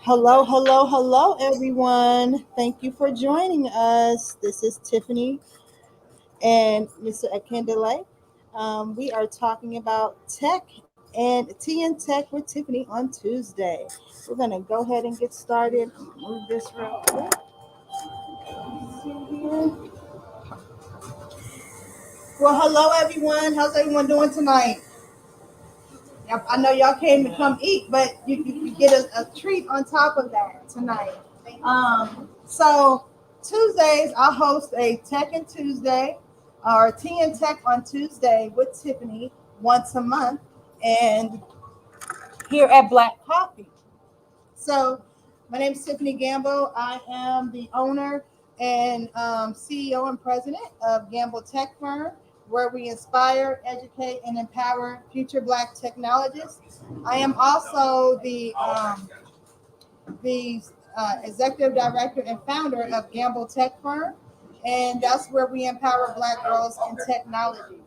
Hello, hello, hello, everyone. Thank you for joining us. This is Tiffany and Mr. Akindele. We are talking about tech and tea and tech with Tiffany on Tuesday. We're going to go ahead and get started. Move this real quick. See here. Well, hello, everyone. How's everyone doing tonight? I know y'all came to come eat, but you get a treat on top of that tonight. So Tuesdays, I host a Tech and Tuesday or Tea and Tech on Tuesday with Tiffany once a month, and here at Black Coffee. So my name is Tiffany Gamble. I am the owner and CEO and president of Gamble Tech Firm, where we inspire, educate, and empower future Black technologists. I am also the executive director and founder of Gamble Tech Firm, and that's where we empower Black girls in technology.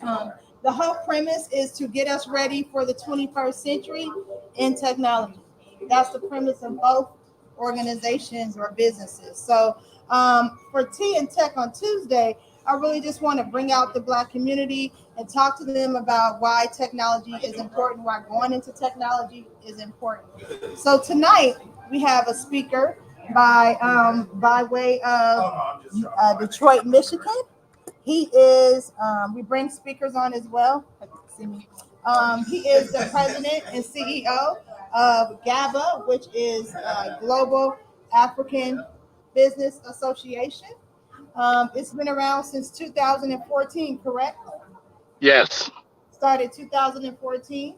Um, the whole premise is to get us ready for the 21st century in technology. That's the premise of both organizations or businesses. So for Tea and Tech on Tuesday, I really just want to bring out the Black community and talk to them about why technology is important, why going into technology is important. So tonight we have a speaker by way of Detroit, Michigan. He is, we bring speakers on as well. See me. He is the president and CEO of GABA, which is Global African Business Association. It's been around since 2014, correct? Yes. Started 2014.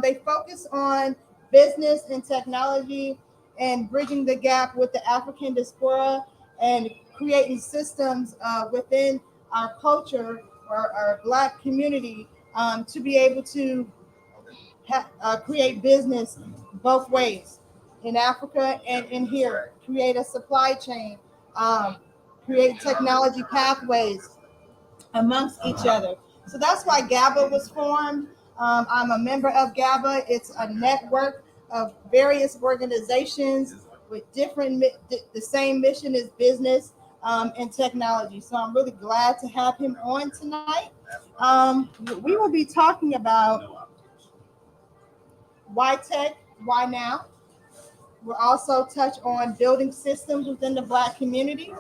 They focus on business and technology and bridging the gap with the African diaspora and creating systems within our culture or our Black community to be able to create business both ways in Africa and in here, create a supply chain, um, create technology pathways amongst each other. So that's why GABA was formed. I'm a member of GABA. It's a network of various organizations with the same mission as business and technology. So I'm really glad to have him on tonight. We will be talking about why tech, why now. We'll also touch on building systems within the Black community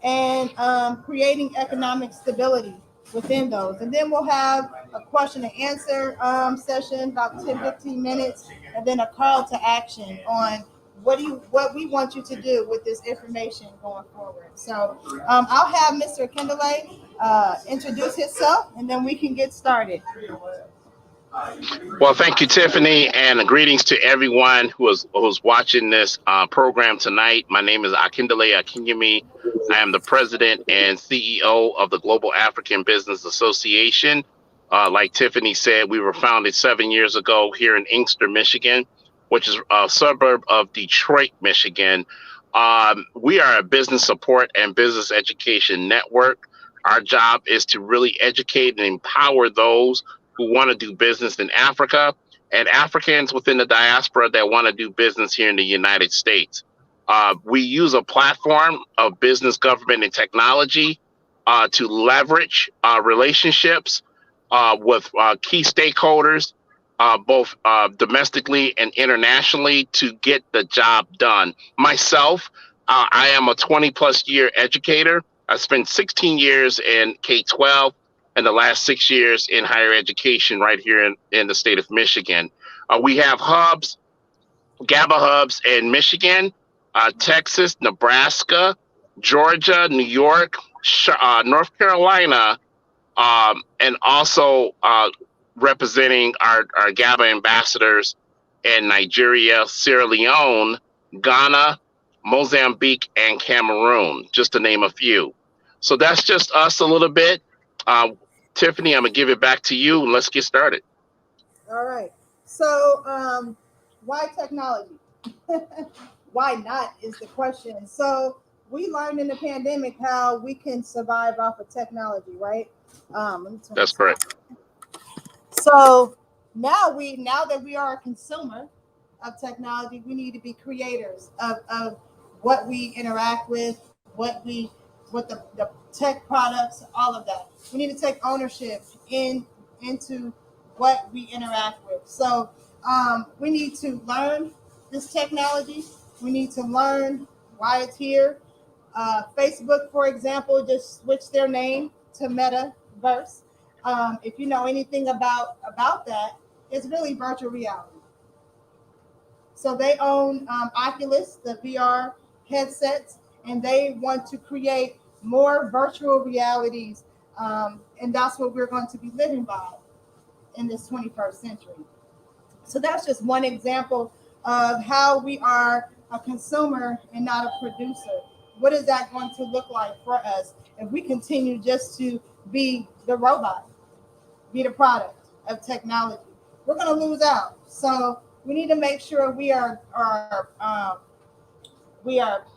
and creating economic stability within those. And then we'll have a question and answer session, about 10, 15 minutes, and then a call to action on what we want you to do with this information going forward. So I'll have Mr. Kendall introduce himself, and then we can get started. Well, thank you, Tiffany, and greetings to everyone who's watching this program tonight. My name is Akindele Akinyemi. I am the president and CEO of the Global African Business Association. Like Tiffany said, we were founded 7 years ago here in Inkster, Michigan, which is a suburb of Detroit, Michigan. We are a business support and business education network. Our job is to really educate and empower those who want to do business in Africa and Africans within the diaspora that want to do business here in the United States. We use a platform of business, government, and technology to leverage relationships with key stakeholders, both domestically and internationally, to get the job done. Myself, I am a 20 plus year educator. I spent 16 years in K-12 and the last 6 years in higher education right here in the state of Michigan. We have hubs, GABA hubs in Michigan, Texas, Nebraska, Georgia, New York, North Carolina, and also representing our GABA ambassadors in Nigeria, Sierra Leone, Ghana, Mozambique, and Cameroon, just to name a few. So that's just us a little bit. Tiffany, I'm going to give it back to you, and let's get started. All right. So why technology? Why not is the question. So we learned in the pandemic how we can survive off of technology, right? That's correct. So now that we are a consumer, of technology. We need to be creators of what we interact with, what the tech products, all of that. We need to take ownership into what we interact with. So we need to learn this technology. We need to learn why it's here. Facebook, for example, just switched their name to Metaverse. If you know anything about that, it's really virtual reality. So they own Oculus, the VR headsets, and they want to create more virtual realities, and that's what we're going to be living by in this 21st century. So that's just one example of how we are a consumer and not a producer. What is that going to look like for us if we continue just to be the robot, be the product of technology? We're going to lose out. So we need to make sure we are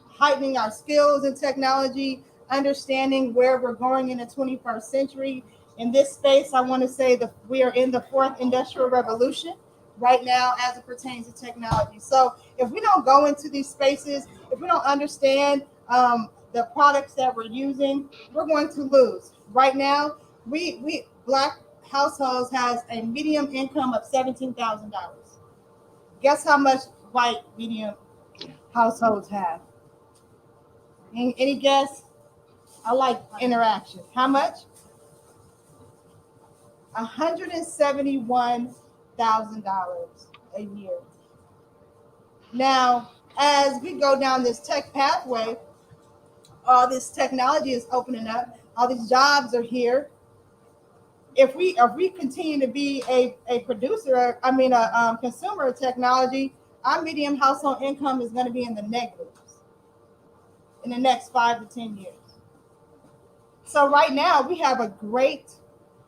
heightening our skills in technology, understanding where we're going in the 21st century. In this space, I want to say that we are in the fourth industrial revolution right now as it pertains to technology. So if we don't go into these spaces, if we don't understand the products that we're using, we're going to lose. Right now, we Black households has a median income of $17,000. Guess how much white medium households have? Any guess? I like interaction. How much? $171,000 a year. Now, as we go down this tech pathway, all this technology is opening up. All these jobs are here. If we continue to be a producer, a consumer of technology, our median household income is going to be in the negatives in the next 5 to 10 years. So right now we have a great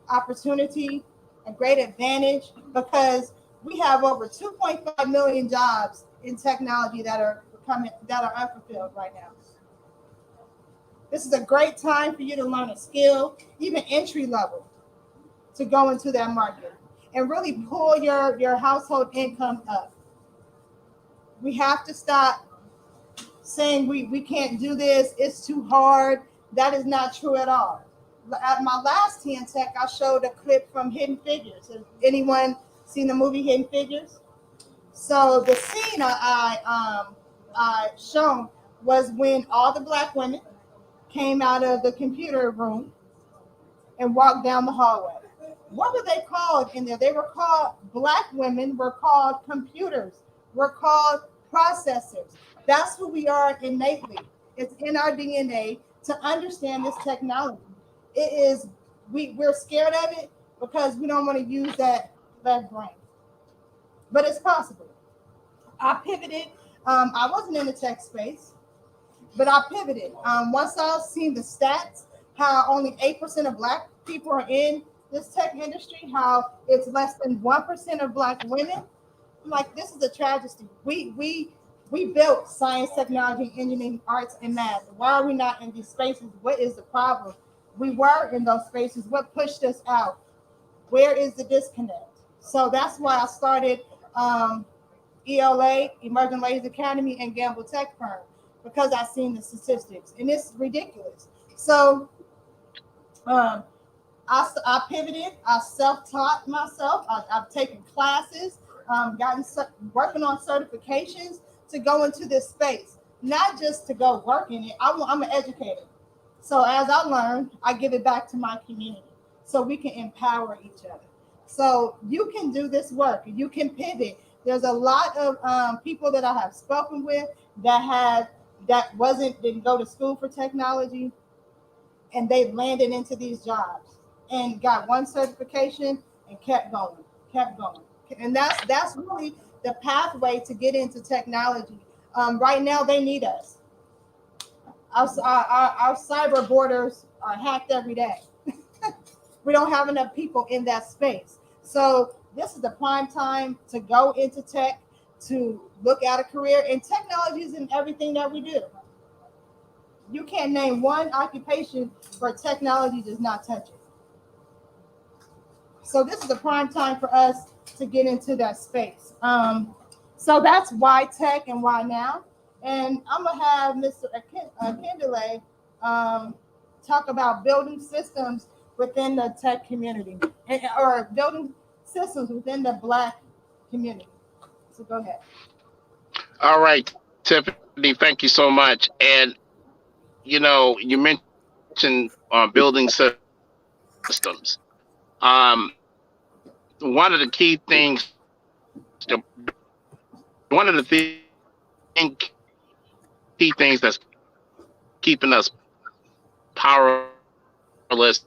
opportunity, a great advantage, because we have over 2.5 million jobs in technology that are unfulfilled right now. This is a great time for you to learn a skill, even entry level, to go into that market and really pull your household income up. We have to stop saying we can't do this, it's too hard. That is not true at all. At my last 10 Tech, I showed a clip from Hidden Figures. Has anyone seen the movie Hidden Figures? So the scene I shown was when all the Black women came out of the computer room and walked down the hallway. What were they called in there? They were called, Black women were called computers, were called processors. That's who we are innately. It's in our DNA to understand this technology. It is, we're scared of it because we don't want to use that left brain. But it's possible. I pivoted. I wasn't in the tech space, but I pivoted. Once I've seen the stats, how only 8% of Black people are in this tech industry, how it's less than 1% of Black women. I'm like, this is a tragedy. We built science, technology, engineering, arts, and math. Why are we not in these spaces? What is the problem? We were in those spaces. What pushed us out? Where is the disconnect? So that's why I started ELA, Emerging Ladies Academy, and Gamble Tech Firm, because I've seen the statistics, and it's ridiculous. So I pivoted. I self-taught myself. I've taken classes, working on certifications to go into this space, not just to go work in it. I'm an educator. So as I learn, I give it back to my community so we can empower each other. So you can do this work. You can pivot. There's a lot of people that I have spoken with that didn't go to school for technology, and they landed into these jobs and got one certification and kept going. And that's really the pathway to get into technology. Right now, they need us. Our cyber borders are hacked every day. We don't have enough people in that space. So this is the prime time to go into tech, to look at a career. And technology is in everything that we do. You can't name one occupation where technology does not touch it. So this is the prime time for us to get into that space. So that's why tech and why now. And I'm gonna have Mr. Kendele talk about building systems within the tech community, or building systems within the Black community. So go ahead. All right, Tiffany, thank you so much. And you mentioned building systems. Um, one of the one of the key things that's keeping us powerless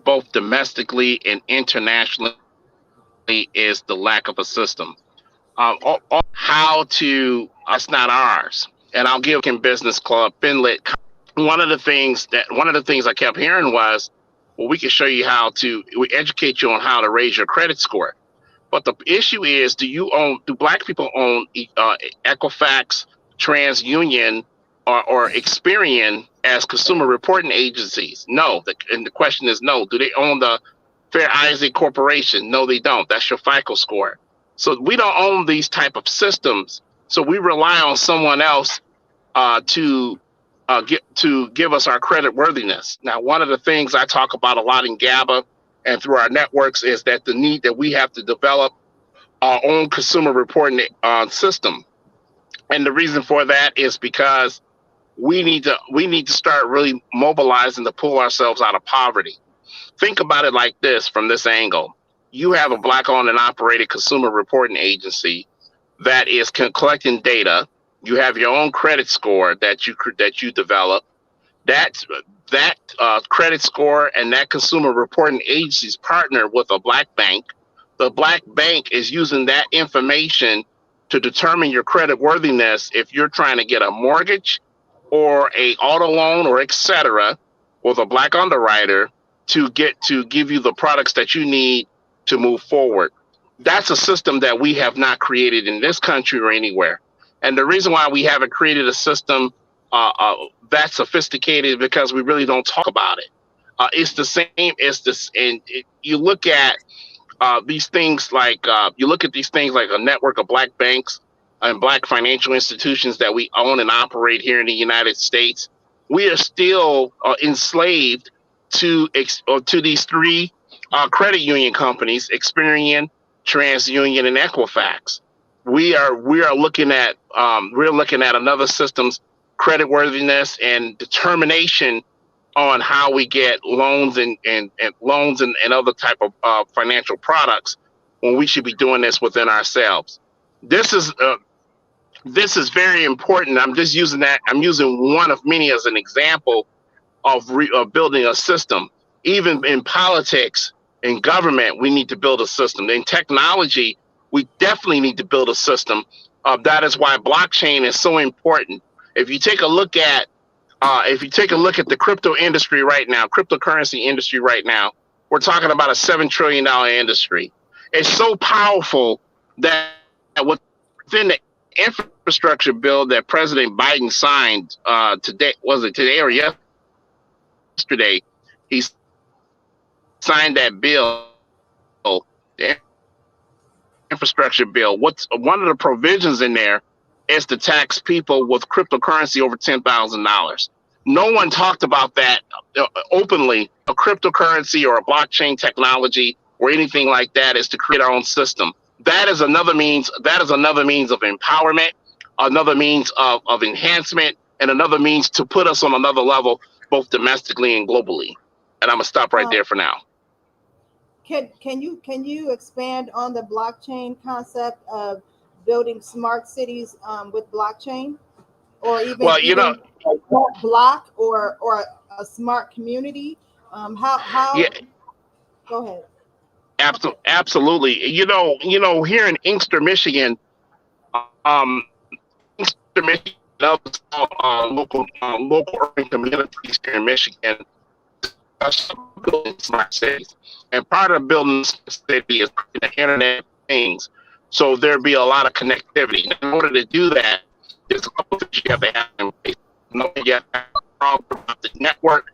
both domestically and internationally is the lack of a system. How to, it's not ours. And I'll give Business Club, Finlit. One of the things I kept hearing was, well, we can show you we educate you on how to raise your credit score. But the issue is, do Black people own Equifax, TransUnion, or Experian as consumer reporting agencies? No. And the question is no. Do they own the Fair Isaac Corporation? No, they don't. That's your FICO score. So we don't own these type of systems. So we rely on someone else to give us our credit worthiness. Now, one of the things I talk about a lot in GABA and through our networks is that the need that we have to develop our own consumer reporting system. And the reason for that is because we need to start really mobilizing to pull ourselves out of poverty. Think about it like this from this angle. You have a Black owned and operated consumer reporting agency that is collecting data. You have your own credit score that you develop. That credit score and that consumer reporting agencies partner with a Black bank. The Black bank is using that information to determine your credit worthiness if you're trying to get a mortgage or a auto loan or etc. with a Black underwriter to give you the products that you need to move forward. That's a system that we have not created in this country or anywhere. And the reason why we haven't created a system that sophisticated is because we really don't talk about it. It's the same as this, and you look at these things like a network of Black banks and Black financial institutions that we own and operate here in the United States. We are still enslaved to these three credit union companies: Experian, TransUnion, and Equifax. We are looking at another system's credit worthiness and determination on how we get loans and other type of financial products when we should be doing this within ourselves. This is this is very important. I'm just using that. I'm using one of many as an example of building a system. Even in politics, in government, we need to build a system. In technology, we definitely need to build a system. That is why blockchain is so important. If you take a look at the crypto industry right now, cryptocurrency industry right now, we're talking about a $7 trillion industry. It's so powerful that within the infrastructure bill that President Biden signed today, was it today or yesterday? He signed that bill, the infrastructure bill. What's one of the provisions in there is to tax people with cryptocurrency over $10,000. No one talked about that openly. A cryptocurrency or a blockchain technology or anything like that is to create our own system. That is another means. That is another means of empowerment, another means of enhancement, and another means to put us on another level, both domestically and globally. And I'm gonna stop right there for now. Can you expand on the blockchain concept of building smart cities with blockchain, or even a smart block or a smart community? How? Yeah, Go ahead. absolutely. Here in Inkster, Michigan, Inkster, Michigan, local urban communities here in Michigan, building smart cities. And part of building a smart city is the Internet of Things. So there'd be a lot of connectivity. In order to do that, there's a couple of things you have to have in place. You have to have the network,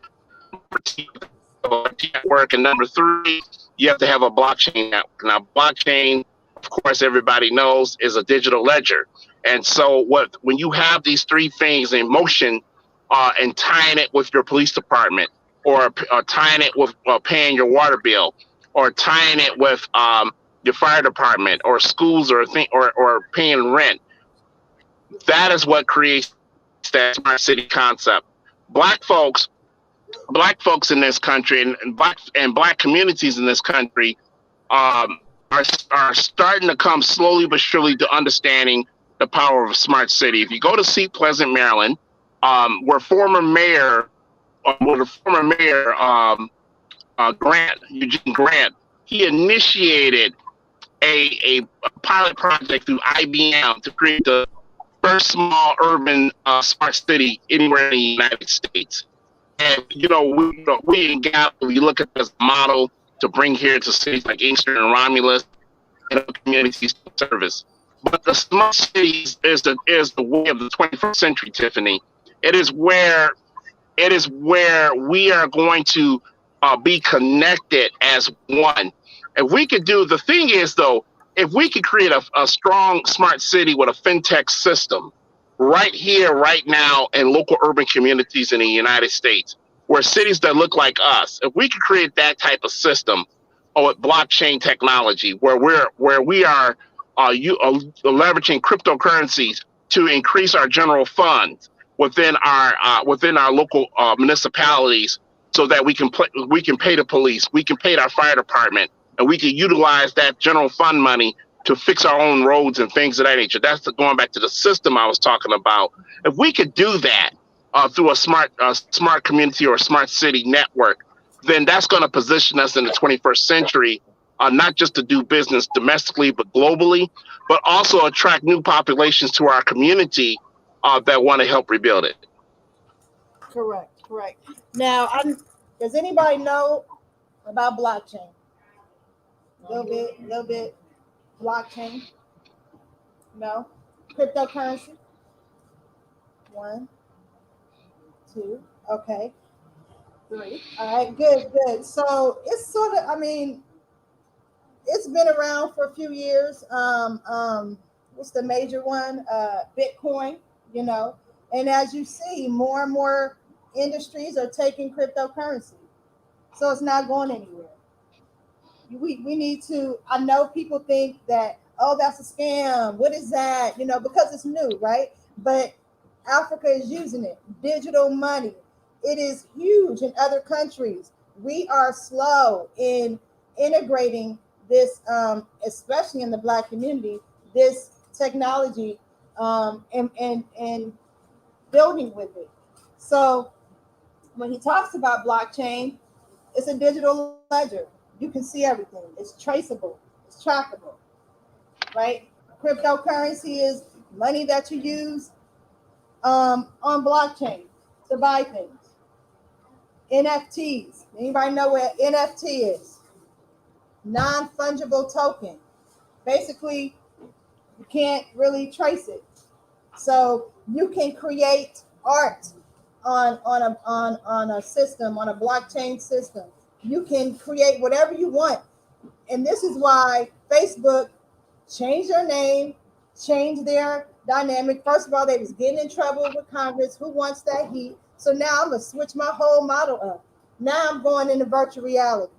network, and number three, you have to have a blockchain network. Now, blockchain, of course, everybody knows, is a digital ledger. And so, when you have these three things in motion, and tying it with your police department, or tying it with paying your water bill, or tying it with your fire department, or schools, or paying rent, that is what creates that smart city concept. Black folks black folks in this country, and black communities in this country, um, are starting to come slowly but surely to understanding the power of a smart city. If you go to Seat Pleasant, Maryland, where the former mayor, Eugene Grant, he initiated a pilot project through IBM to create the first small urban smart city anywhere in the United States. And we in Gap, we look at this model to bring here to cities like Inkster and Romulus and other communities to service. But the smart cities is the way of the 21st century, Tiffany. It is where we are going to be connected as one. If we could do the thing is though, if we could create a strong smart city with a fintech system right here, right now, in local urban communities in the United States, where cities that look like us, if we could create that type of system, or with blockchain technology, where we are leveraging cryptocurrencies to increase our general funds within our local municipalities, so that we can pay the police, we can pay our fire department, and we can utilize that general fund money to fix our own roads and things of that nature. That's going back to the system I was talking about. If we could do that through a smart community or a smart city network, then that's going to position us in the 21st century, not just to do business domestically but globally, but also attract new populations to our community that want to help rebuild it. Correct. Now, does anybody know about blockchain? Little bit. Blockchain. No. Cryptocurrency. 1, 2. Okay. 3. All right. Good. So it's sort of. It's been around for a few years. What's the major one? Bitcoin. And as you see, more and more industries are taking cryptocurrency, so it's not going anywhere. We need to. I know people think that, oh, that's a scam. What is that? Because it's new, right? But Africa is using it. Digital money. It is huge in other countries. We are slow in integrating this, especially in the Black community, this technology, and building with it. So when he talks about blockchain, it's a digital ledger. You can see everything. It's traceable. It's trackable, right? Cryptocurrency is money that you use on blockchain to buy things. NFTs. Anybody know what NFT is? Non-fungible token. Basically, you can't really trace it. So you can create art on a system, on a blockchain system. You can create whatever you want. And this is why Facebook changed their name, changed their dynamic. First of all, they was getting in trouble with Congress. Who wants that heat? So now I'm gonna switch my whole model up. Now I'm going into virtual reality.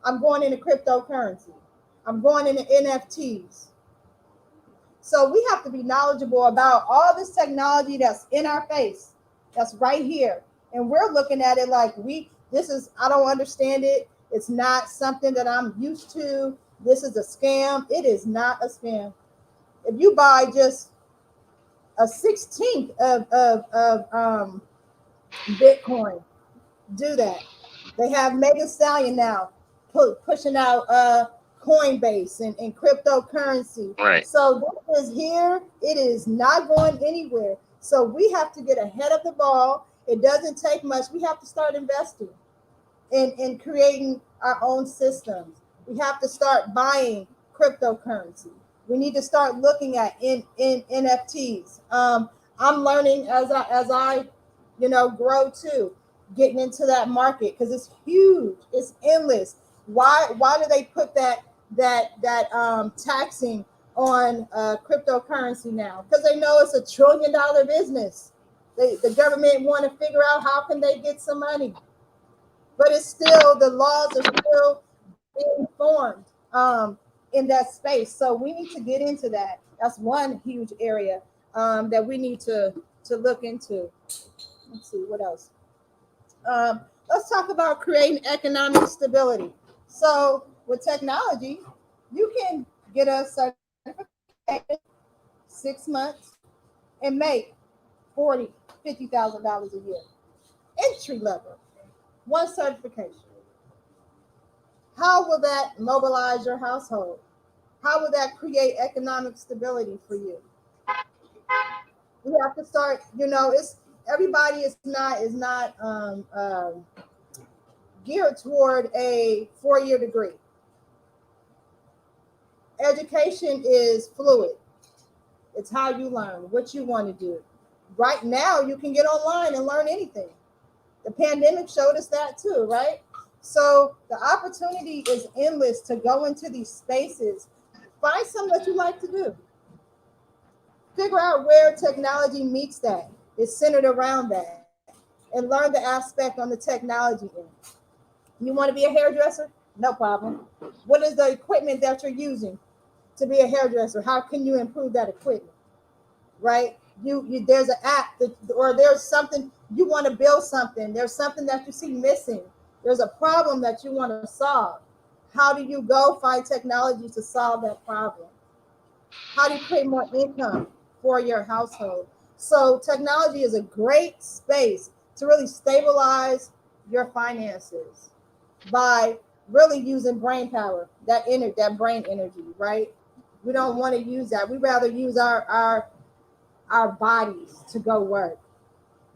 I'm going into cryptocurrency. I'm going into NFTs. So we have to be knowledgeable about all this technology that's in our face, that's right here. And we're looking at it like I don't understand it. It's not something that I'm used to. This is a scam. It is not a scam. If you buy just a 16th of Bitcoin, do that. They have Mega Stallion now pushing out Coinbase and cryptocurrency. Right. So this is here. It is not going anywhere. So we have to get ahead of the ball. It doesn't take much. We have to start investing in creating our own systems. We have to start buying cryptocurrency. We need to start looking at in NFTs. I'm learning as I grow too. getting into that market because it's huge, it's endless. Why do they put that taxing on cryptocurrency now? Because they know it's $1 trillion business. The government want to figure out how can they get some money, but it's still, the laws are still being formed in that space. So we need to get into that. That's one huge area that we need to look into. Let's see what else. Um, let's talk about creating economic stability. So with technology, you can get a certification 6 months and make 40, $50,000 a year. Entry level, one certification. How will that mobilize your household? How will that create economic stability for you? We have to start. It's everybody is not geared toward a 4-year degree. Education is fluid. It's how you learn, what you want to do. Right now, you can get online and learn anything. The pandemic showed us that too, right? So the opportunity is endless to go into these spaces. Find something that you like to do. Figure out where technology meets that. It's centered around that. And learn the aspect on the technology end. You want to be a hairdresser? No problem. What is the equipment that you're using to be a hairdresser? How can you improve that equipment? Right? You there's an app or there's something you want to build something. There's something that you see missing. There's a problem that you want to solve. How do you go find technology to solve that problem? How do you create more income for your household? So technology is a great space to really stabilize your finances by really using brain power, that brain energy, right? We don't want to use that. We rather use our bodies to go work.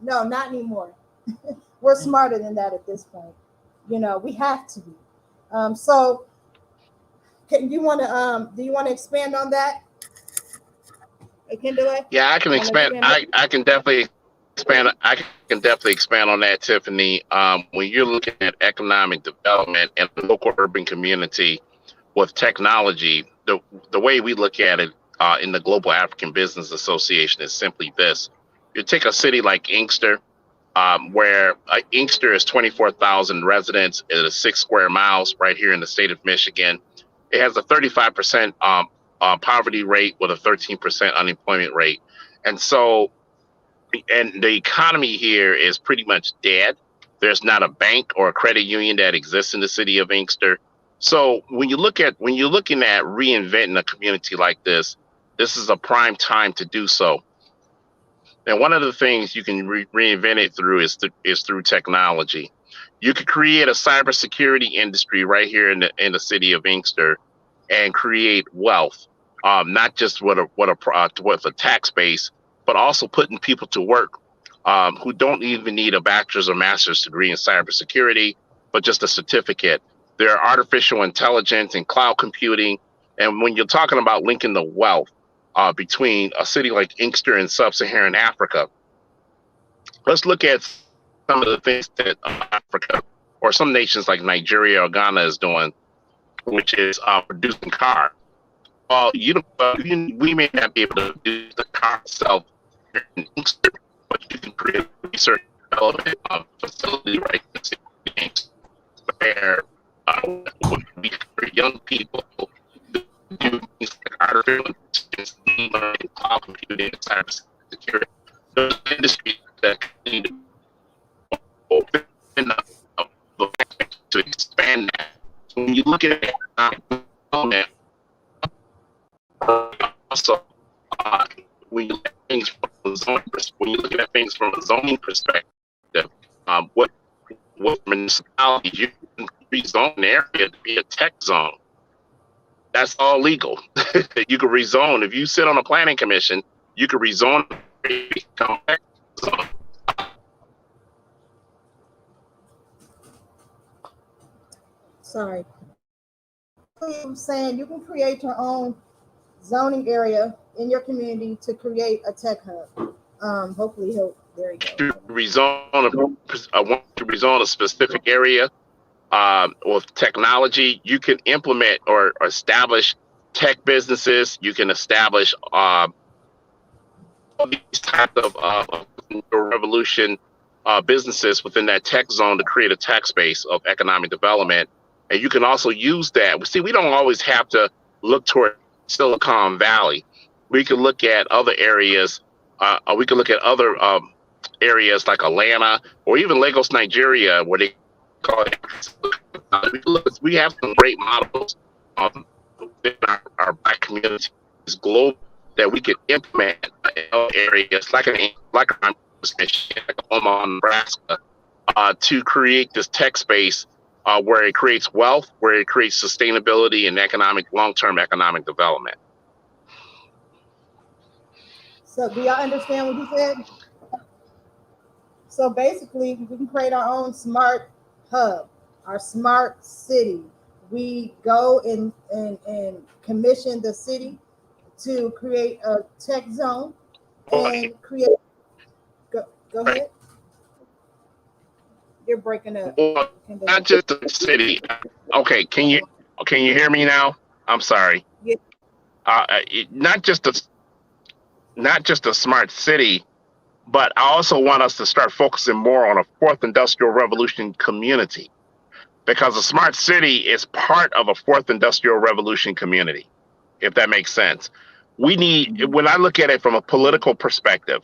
No, not anymore. We're smarter than that at this point. We have to be. So, you want to? Do you want to expand on that? I can do it. Yeah, I can expand. I can definitely expand. I can definitely expand on that, Tiffany. When you're looking at economic development and the local urban community with technology, the way we look at it in the Global African Business Association is simply this: you take a city like Inkster, where Inkster is 24,000 residents. It is 6 square miles right here in the state of Michigan. It has a 35% poverty rate with a 13% unemployment rate. And so, and the economy here is pretty much dead. There's not a bank or a credit union that exists in the city of Inkster. So when you're looking at reinventing a community like this is a prime time to do so. And one of the things you can reinvent it through is through technology. You could create a cybersecurity industry right here in the city of Inkster and create wealth, not just with a tax base, but also putting people to work who don't even need a bachelor's or master's degree in cybersecurity, but just a certificate. There are artificial intelligence and cloud computing. And when you're talking about linking the wealth between a city like Inkster and sub-Saharan Africa, let's look at some of the things that Africa or some nations like Nigeria or Ghana is doing, which is producing cars. Well, we may not be able to do the car itself here in Inkster, but you can create a research development facility right in Inkster where we for young people to do things like artificial intelligence, learning, cloud computing, and cybersecurity. Those industries that need to open up to expand that. When you look at it, also, when you look at things from a zoning perspective, what municipalities you can rezone an area to be a tech zone. That's all legal. You can rezone. If you sit on a planning commission, you can rezone to become a tech zone. Sorry. I'm saying you can create your own zoning area in your community to create a tech hub. Hopefully there he goes. to want to rezone a specific area with technology, you can implement or establish tech businesses. You can establish these types of revolution businesses within that tech zone to create a tech space of economic development. And you can also use that. See, we don't always have to look toward Silicon Valley. We can look at other areas. We can look at other areas like Atlanta or even Lagos, Nigeria, where they call it. We have some great models within our Black communities global that we could implement in other areas like Omaha, Nebraska, to create this tech space where it creates wealth, where it creates sustainability and long-term economic development. So do y'all understand what he said? So basically, we can create our own smart hub, our smart city. We go and commission the city to create a tech zone and create. Go ahead. You're breaking up. Well, not just the city. Okay, can you hear me now? I'm sorry. Yeah. Not just a smart city, but I also want us to start focusing more on a fourth industrial revolution community, because a smart city is part of a fourth industrial revolution community, if that makes sense. When I look at it from a political perspective,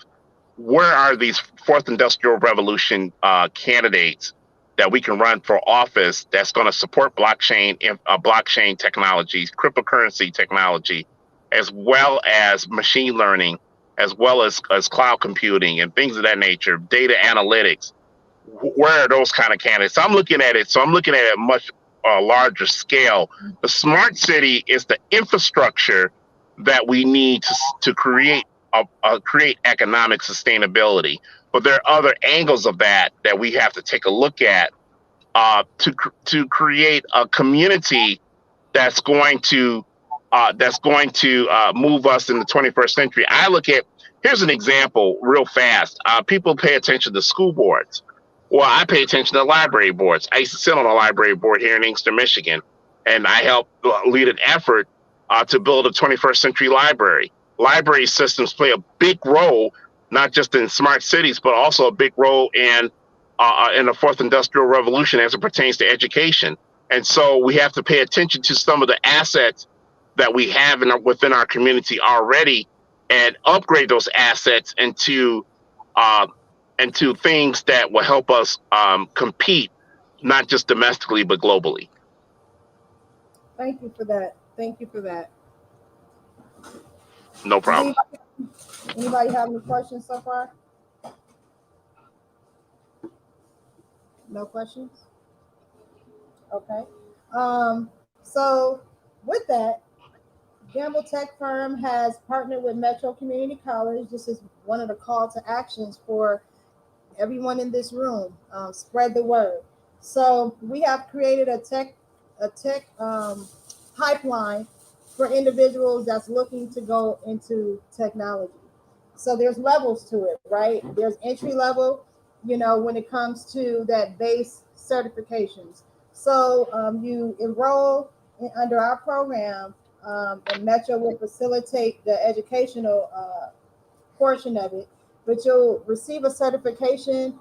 where are these fourth industrial revolution candidates that we can run for office that's going to support blockchain technologies, cryptocurrency technology, as well as machine learning, as well as cloud computing and things of that nature, data analytics? Where are those kind of candidates? I'm looking at it much larger scale. The smart city is the infrastructure that we need to create economic sustainability. But there are other angles of that we have to take a look at to create a community that's going to move us in the 21st century. Here's an example real fast. People pay attention to school boards. Well, I pay attention to library boards. I used to sit on a library board here in Inkster, Michigan, and I helped lead an effort to build a 21st century library. Library systems play a big role, not just in smart cities, but also a big role in the fourth industrial revolution as it pertains to education. And so we have to pay attention to some of the assets that we have within our community already, and upgrade those assets into things that will help us compete, not just domestically, but globally. Thank you for that. No problem. Anybody have any questions so far? No questions? Okay. So with that, Gamble Tech Firm has partnered with Metro Community College. This is one of the call to actions for everyone in this room. Spread the word. So we have created a tech pipeline for individuals that's looking to go into technology. So there's levels to it, right? There's entry level, when it comes to that base certifications. So you enroll under our program, and Metro will facilitate the educational portion of it, but you'll receive a certification,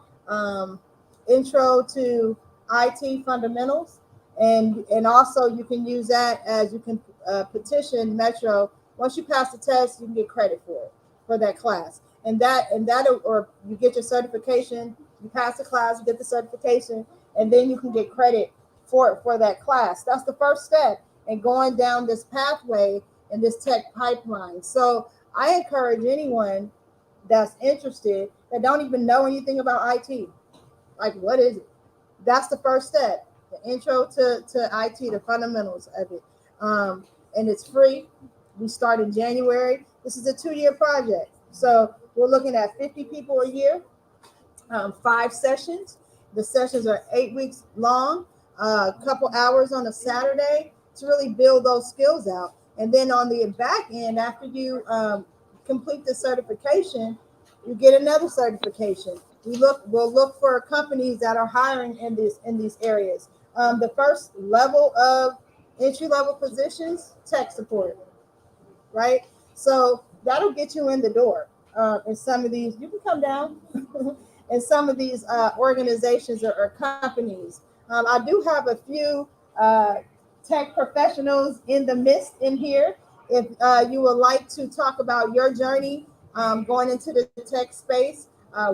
intro to IT fundamentals, and also you can use that as you can petition Metro. Once you pass the test, you can get credit for that class, and that or you get your certification, you pass the class, you get the certification, and then you can get credit for that class. That's the first step in going down this pathway in this tech pipeline. So I encourage anyone that's interested, that don't even know anything about IT, like, what is it? That's the first step, the intro to IT, the fundamentals of it. And it's free. We start in January. This is a 2-year project. So we're looking at 50 people a year, 5 sessions. The sessions are 8 weeks long, a couple hours on a Saturday to really build those skills out. And then on the back end, after you complete the certification, You get another certification. We'll look for companies that are hiring in these areas. The first level of entry level positions, tech support, right? So that'll get you in the door. In some of these, you can come down. In some of these organizations or companies, I do have a few tech professionals in the midst in here. If you would like to talk about your journey going into the tech space,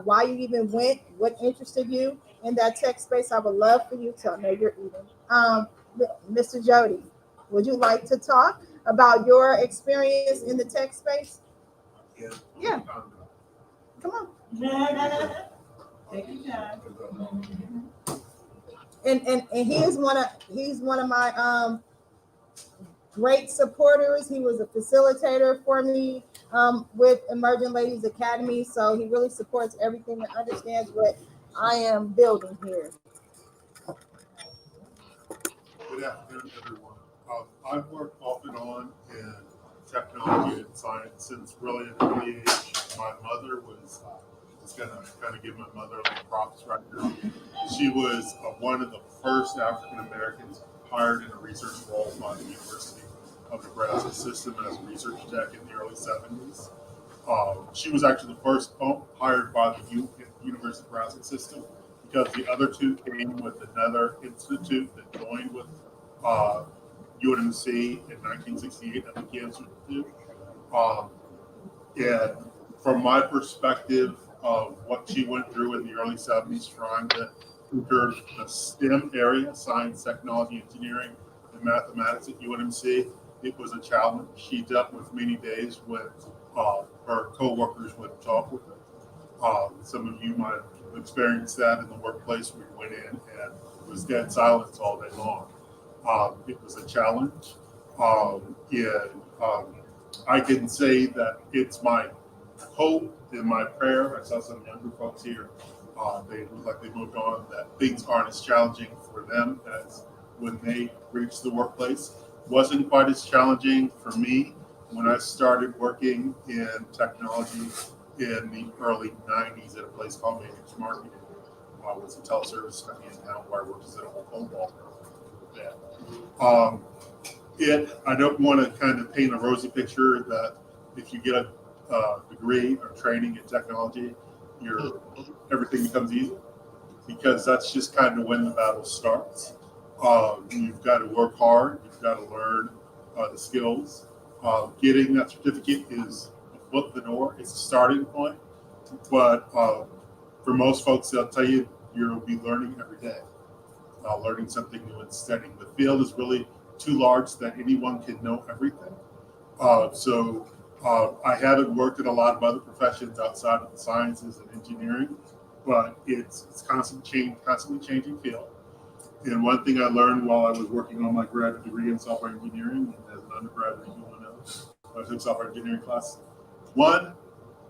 why you even went, what interested you in that tech space, I would love for you to. I know you're eating. Mr. Jody, would you like to talk about your experience in the tech space? Yeah. Yeah. Come on. Take your time. And he's one of my great supporters. He was a facilitator for me with Emerging Ladies Academy. So he really supports everything and understands what I am building here. Good afternoon, everyone. I've worked off and on in technology and science since really an early age. My mother was, just gonna kind of give my mother a little props right now. She was one of the first African Americans hired in a research role by the University of Nebraska system as a research tech in the early 70s. She was actually the first hired by the University of Nebraska system because the other two came with another institute that joined with UNMC in 1968 at the Cancer Institute. And from my perspective of what she went through in the early 70s, trying to enter the STEM area, science, technology, engineering, and mathematics at UNMC, it was a challenge. She dealt with many days when her coworkers would talk with her. Some of you might have experienced that in the workplace. We went in and it was dead silence all day long. It was a challenge. I can say that it's my hope and my prayer. I saw some younger folks here. They look like they moved on, that things aren't as challenging for them as when they reach the workplace. Wasn't quite as challenging for me when I started working in technology in the early 90s at a place called Managed Marketing. I was a teleservice company in town where I worked as a football I don't want to kind of paint a rosy picture that if you get a degree or training in technology, everything becomes easy, because that's just kind of when the battle starts. You've got to work hard. You've got to learn the skills. Getting that certificate is a foot in the door. It's a starting point. But for most folks, they'll tell you you'll be learning every day, learning something new and studying. The field is really too large that anyone can know everything. I haven't worked in a lot of other professions outside of the sciences and engineering, but it's constantly changing field. And one thing I learned while I was working on my graduate degree in software engineering, and as an undergraduate, you want to know, I took software engineering class. One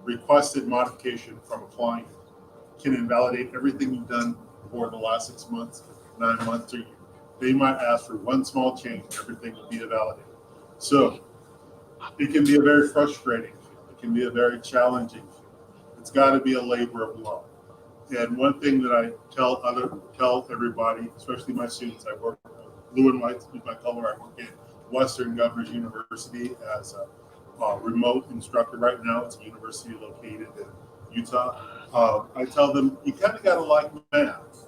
requested modification from a client can invalidate everything you've done for the last 6 months, 9 months, or year. They might ask for one small change, everything will be invalidated. So it can be a very frustrating field. It can be a very challenging field. It's got to be a labor of love. And one thing that I tell everybody, especially my students, I work blue and white is my color. I work at Western Governors University as a remote instructor right now. It's a university located in Utah. I tell them you kind of got to like math.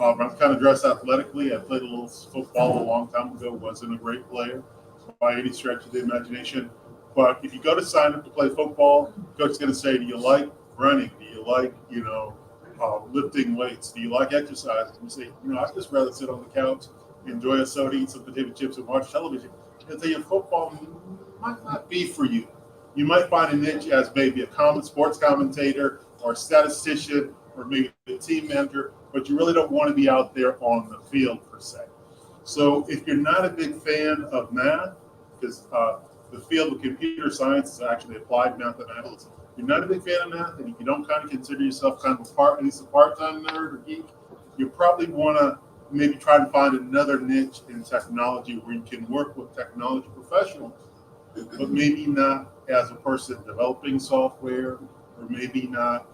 I'm kind of dressed athletically. I played a little football a long time ago. Wasn't a great player by any stretch of the imagination. But if you go to sign up to play football, coach is going to say, do you like running? Do you like, lifting weights? Do you like exercise? And you say, I'd just rather sit on the couch, enjoy a soda, eat some potato chips, and watch television. They'll tell you football might not be for you. You might find a niche as maybe a common sports commentator or a statistician or maybe a team manager, but you really don't want to be out there on the field per se. So if you're not a big fan of math, because the field of computer science is actually applied mathematics, if you're not a big fan of math and you don't kind of consider yourself kind of at least a part-time nerd or geek, you probably want to maybe try to find another niche in technology where you can work with technology professionals, but maybe not as a person developing software or maybe not.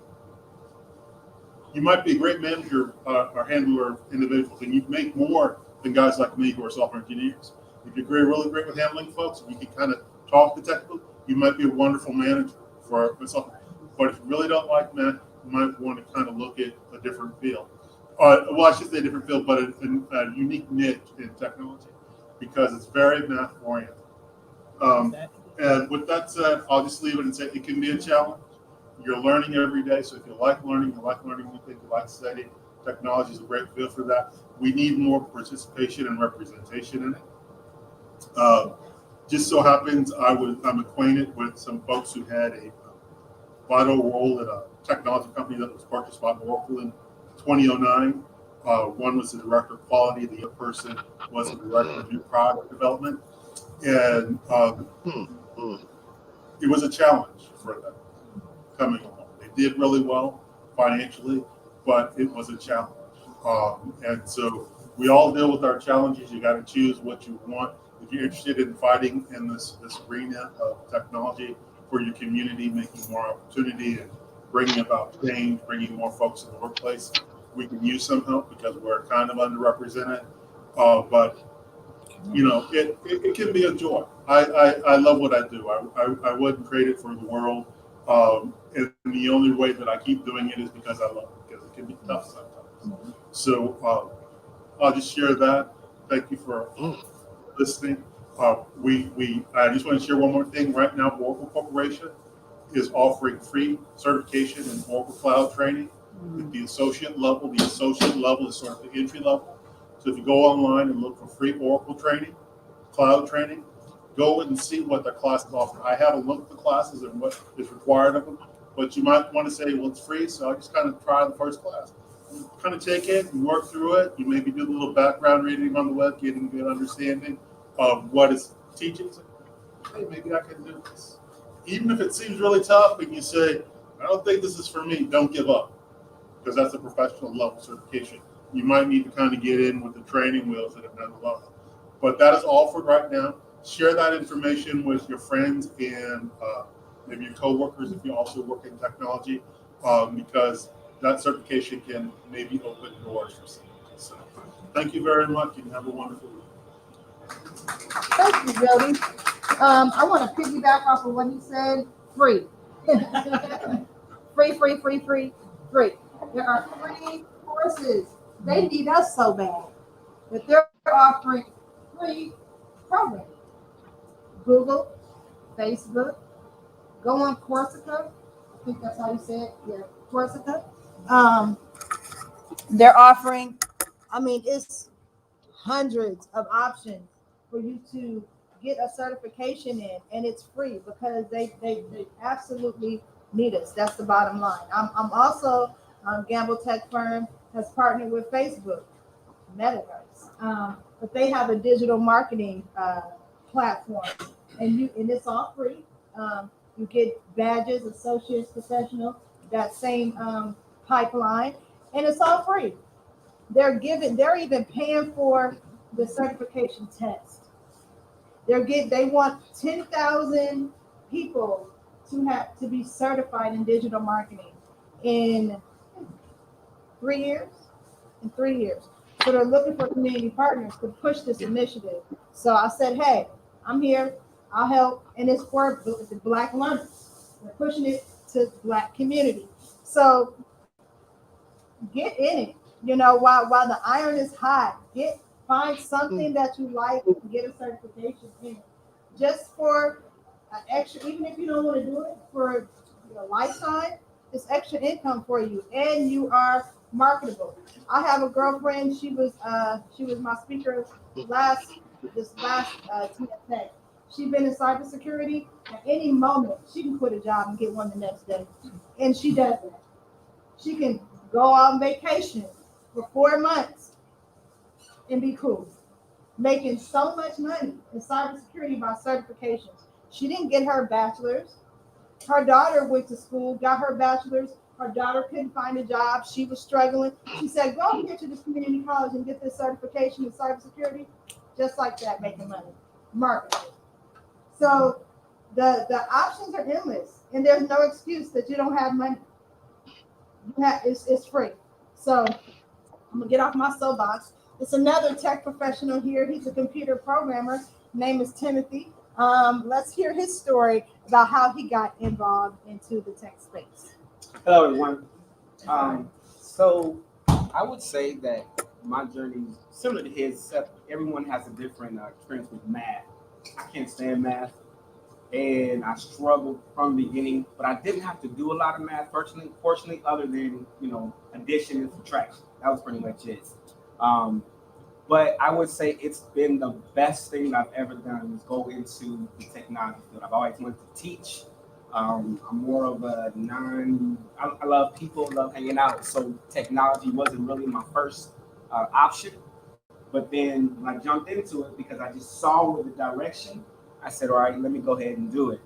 You might be a great manager or handler of individuals, and you make more than guys like me who are software engineers. If you're really great with handling folks, and you can kind of talk the technical, you might be a wonderful manager for software. But if you really don't like math, you might want to kind of look at a different field. Well, I should say a different field, but a unique niche in technology, because it's very math oriented. And with that said, I'll just leave it and say it can be a challenge. You're learning every day, so if you like learning new things, you like studying, technology is a great field for that. We need more participation and representation in it. Just so happens I'm acquainted with some folks who had a vital role at a technology company that was purchased by Oracle in 2009. One was the director of quality, the other person was the director of new product development. And it was a challenge for them coming along. They did really well financially, but it was a challenge. And so we all deal with our challenges. You got to choose what you want. If you're interested in fighting in this arena of technology for your community, making more opportunity and bringing about change, bringing more folks in the workplace, we can use some help because we're kind of underrepresented. But you know, it can be a joy. I love what I do. I wouldn't trade it for the world. And the only way that I keep doing it is because I love it, because it can be tough sometimes. So I'll just share that. Thank you for listening. I just want to share one more thing. Right now, Oracle Corporation is offering free certification in Oracle Cloud training at the associate level. The associate level is sort of the entry level. So if you go online and look for free Oracle training, cloud training, go and see what the classes offer. I haven't looked at the classes and what is required of them, but you might want to say, well, it's free, so I'll just kind of try the first class. You kind of take it and work through it. You maybe do a little background reading on the web, getting a good understanding of what it's teaching. So, hey, maybe I can do this. Even if it seems really tough and you say, I don't think this is for me, don't give up, because that's a professional level certification. You might need to kind of get in with the training wheels that have done a lot. But that is offered right now. Share that information with your friends and maybe your coworkers if you also work in technology, because that certification can maybe open doors for some. So thank you very much and have a wonderful week. Thank you, Jody. I want to piggyback off of what he said. Free. Free. There are free courses. They need us so bad that they're offering free programs. Google, Facebook, go on Corsica. I think that's how you say it. Yeah, Corsica. They're offering, it's hundreds of options for you to get a certification in, and it's free because they absolutely need us. That's the bottom line. I'm also Gamble Tech Firm has partnered with Facebook, Metaverse, but they have a digital marketing platform, and it's all free. You get badges, associates, professional, that same pipeline, and it's all free. They're even paying for the certification test. They want 10,000 people to be certified in digital marketing in 3 years. In 3 years. So they're looking for community partners to push this initiative. So I said, hey, I'm here. I'll help. And it's for the Black learners. We're pushing it to the Black community. So get in it. While the iron is hot, find something that you like and get a certification in. Just for extra, even if you don't want to do it for your lifetime, it's extra income for you, and you are marketable. I have a girlfriend. She was my speaker this last TSA. She's been in cybersecurity. At any moment, she can quit a job and get one the next day, and she does that. She can go on vacation for 4 months and be cool, making so much money in cybersecurity by certifications. She didn't get her bachelor's. Her daughter went to school, got her bachelor's. Her daughter couldn't find a job. She was struggling. She said, go here to this community college and get this certification in cybersecurity. Just like that, making money. Marketing. So The options are endless, and there's no excuse that you don't have money. It's free. So I'm gonna get off my soapbox. It's another tech professional here. He's a computer programmer. Name is Timothy. Let's hear his story about how he got involved into the tech space. Hello, everyone. So I would say that my journey is similar to his, except everyone has a different experience with math. I can't stand math, and I struggled from the beginning, but I didn't have to do a lot of math, fortunately, other than, addition and subtraction. That was pretty much it. Um, but I would say it's been the best thing I've ever done is go into the technology field. I've always wanted to teach. I'm more of I love people, love hanging out. So technology wasn't really my first option. But then when I jumped into it, because I just saw with the direction, I said, all right, let me go ahead and do it.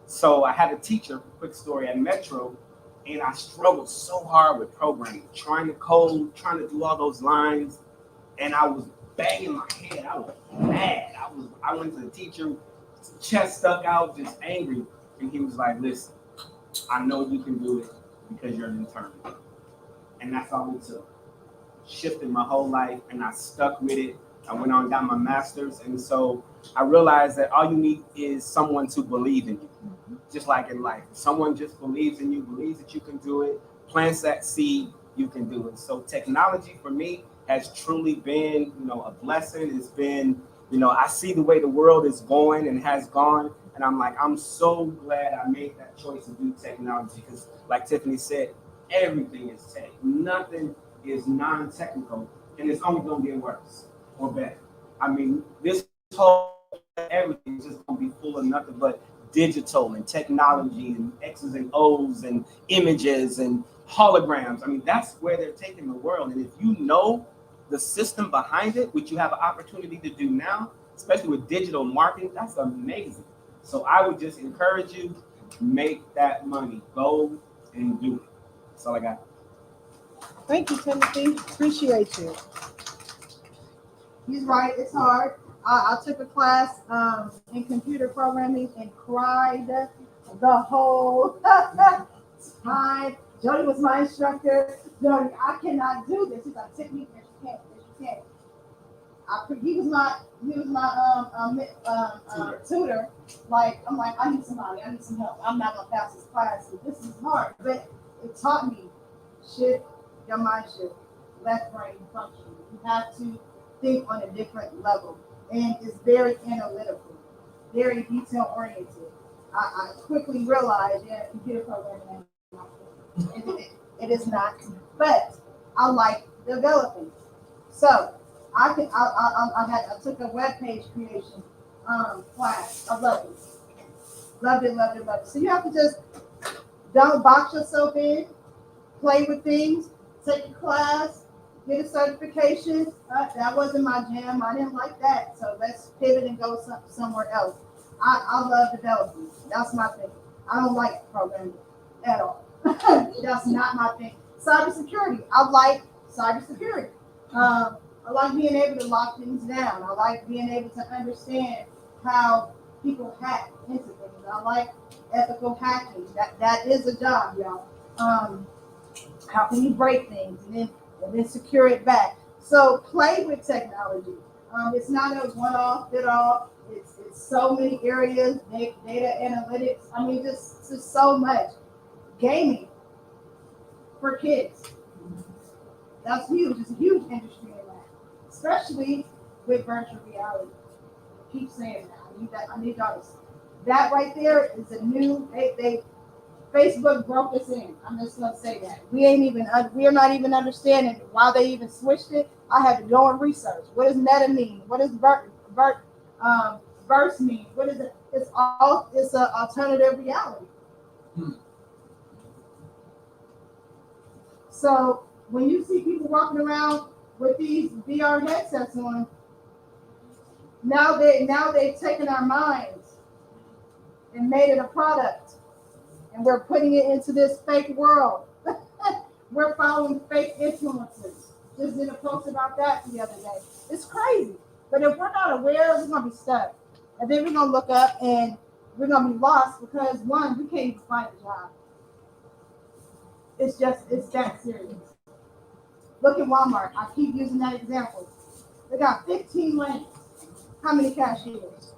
So I had a teacher, quick story, at Metro, and I struggled so hard with programming, trying to code, trying to do all those lines, and I was banging my head. I was mad. I went to the teacher, chest stuck out, just angry. And he was like, listen, I know you can do it because you're an intern. And that's all it took. Shifted my whole life, and I stuck with it. I went on and got my master's. And so I realized that all you need is someone to believe in you, just like in life. If someone just believes in you, believes that you can do it, plants that seed, you can do it. So technology for me has truly been, a blessing. It's been, I see the way the world is going and has gone. And I'm like, I'm so glad I made that choice to do technology because, like Tiffany said, everything is tech. Nothing is non-technical, and it's only going to get worse or better. I mean, this whole everything is just going to be full of nothing but digital and technology and X's and O's and images and holograms. I mean, that's where they're taking the world. And if you know the system behind it, which you have an opportunity to do now, especially with digital marketing, that's amazing. So I would just encourage you, make that money. Go and do it. That's all I got. Thank you, Timothy. Appreciate you. He's right. It's hard. I took a class in computer programming and cried the whole time. Jody was my instructor. Jody, I cannot do this. He's like, Tiffany, yes, you can. Yes, you can. He was my tutor. Like, I'm like, I need somebody. I need some help. I'm not gonna pass this class. So this is hard, but it taught me shift your mind shift, left brain function. You have to think on a different level, and it's very analytical, very detail oriented. I quickly realized, computer programming it is not, but I like developing. So I took a web page creation class. I loved it. So you have to just don't box yourself in, play with things, take a class, get a certification. That wasn't my jam. I didn't like that. So let's pivot and go somewhere else. I love developing. That's my thing. I don't like programming at all. That's not my thing. Cybersecurity. I like cybersecurity. I like being able to lock things down. I like being able to understand how people hack into things. I like ethical hacking. That is a job, y'all. How can you break things and then secure it back? So play with technology. It's not a one-off, fit-all. It's so many areas, data analytics. I mean, just so much. Gaming for kids. That's huge. It's a huge industry in that, especially with virtual reality. I keep saying that. I need y'all to. That right there is a new. They Facebook broke us in. I'm just gonna say that we are not even understanding why they even switched it. I had to go and research. What does meta mean? What does verse mean? What is it? It's an alternative reality. So when you see people walking around with these VR headsets on, now they've taken our minds and made it a product. And we're putting it into this fake world. We're following fake influencers. Just did a post about that the other day. It's crazy. But if we're not aware, we're going to be stuck. And then we're going to look up and we're gonna be lost because one, you can't even find a job. It's that serious. Look at Walmart. I keep using that example. They got 15 lanes. How many cashiers?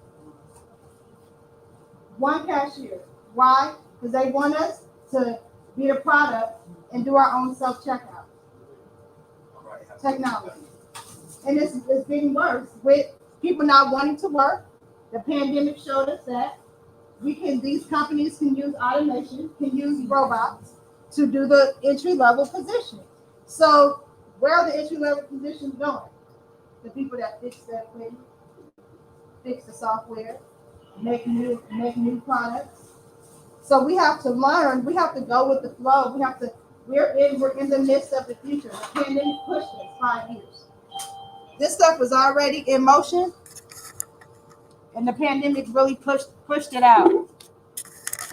One cashier. Why? Because they want us to be the product and do our own self-checkout. Technology. And it's getting worse with people not wanting to work. The pandemic showed us that these companies can use automation, can use robots to do the entry-level position. So where are the entry-level positions going? The people that fix that equipment, fix the software, make new products. So we have to learn. We have to go with the flow. We're in the midst of the future. The pandemic pushed us 5 years. This stuff was already in motion, and the pandemic really pushed it out.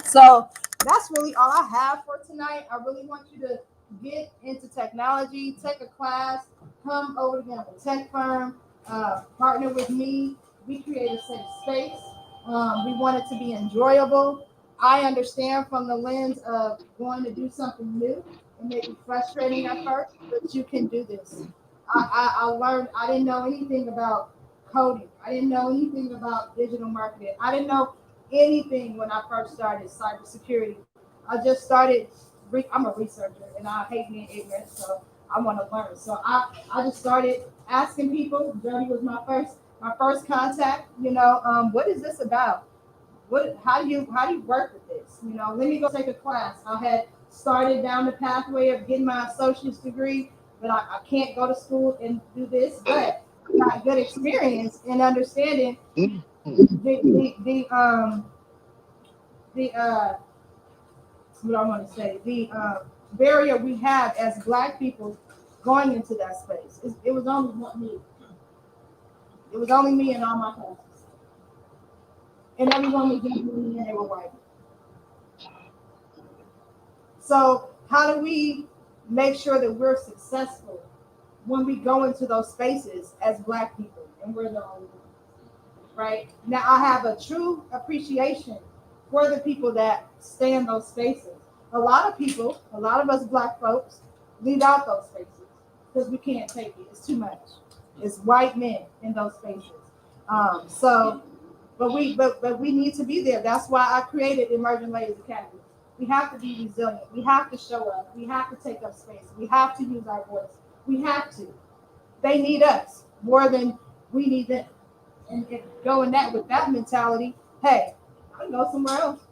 So that's really all I have for tonight. I really want you to get into technology, take a class, come over to Gamble Tech Firm, partner with me. We create a safe space. We want it to be enjoyable. I understand from the lens of going to do something new. It may be frustrating at first, but you can do this. I learned, I didn't know anything about coding. I didn't know anything about digital marketing. I didn't know anything when I first started cybersecurity. I just started, I'm a researcher and I hate being ignorant, so I want to learn. So I just started asking people. Jody was my first contact. What is this about? How do you work with this? Let me go take a class. I had started down the pathway of getting my associate's degree, but I can't go to school and do this. But I got good experience in understanding what I want to say, the barrier we have as Black people going into that space. It was only me. It was only me and all my classes. And everyone was younger than me and they were white. So how do we make sure that we're successful when we go into those spaces as Black people and we're the only ones, right? Now I have a true appreciation for the people that stay in those spaces. A lot of us Black folks leave out those spaces because we can't take it. It's too much. It's white men in those spaces. But we need to be there. That's why I created Emerging Ladies Academy. We have to be resilient. We have to show up. We have to take up space. We have to use our voice. We have to. They need us more than we need them. And going with that mentality, hey, I can go somewhere else.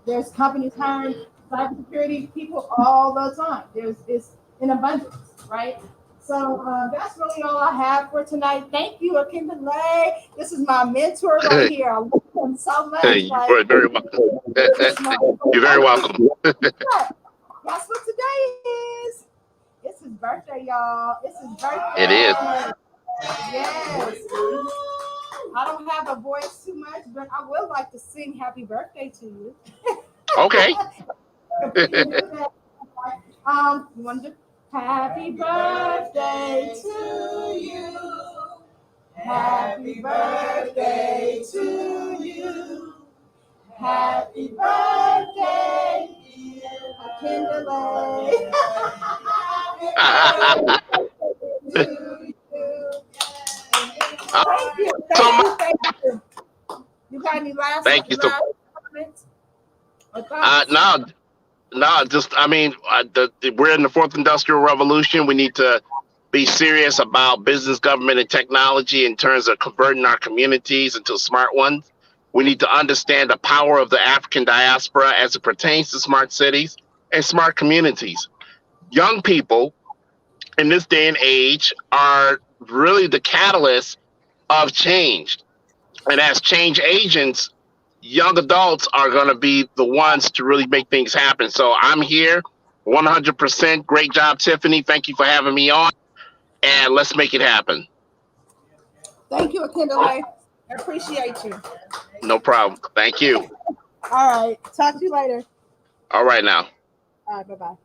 There's companies hiring cybersecurity people all the time. It's in abundance, right? So that's really all I have for tonight. Thank you, Akindale. This is my mentor right here. I love him so much. You're very welcome. You're very welcome. Guess what today is? It's his birthday, y'all. It's his birthday. It is. Yes. I don't have a voice too much, but I would like to sing happy birthday to you. Okay. You want to do happy birthday to you. Happy birthday to you. Happy birthday, Akindale. Thank you. You got any last comments? We're in the fourth industrial revolution. We need to be serious about business, government, and technology in terms of converting our communities into smart ones. We need to understand the power of the African diaspora as it pertains to smart cities and smart communities. Young people in this day and age are really the catalyst of change. And as change agents, young adults are going to be the ones to really make things happen. So I'm here 100%. Great job, Tiffany. Thank you for having me on. And let's make it happen. Thank you, Akindale. I appreciate you. No problem. Thank you. All right. Talk to you later. All right now. All right. Bye-bye.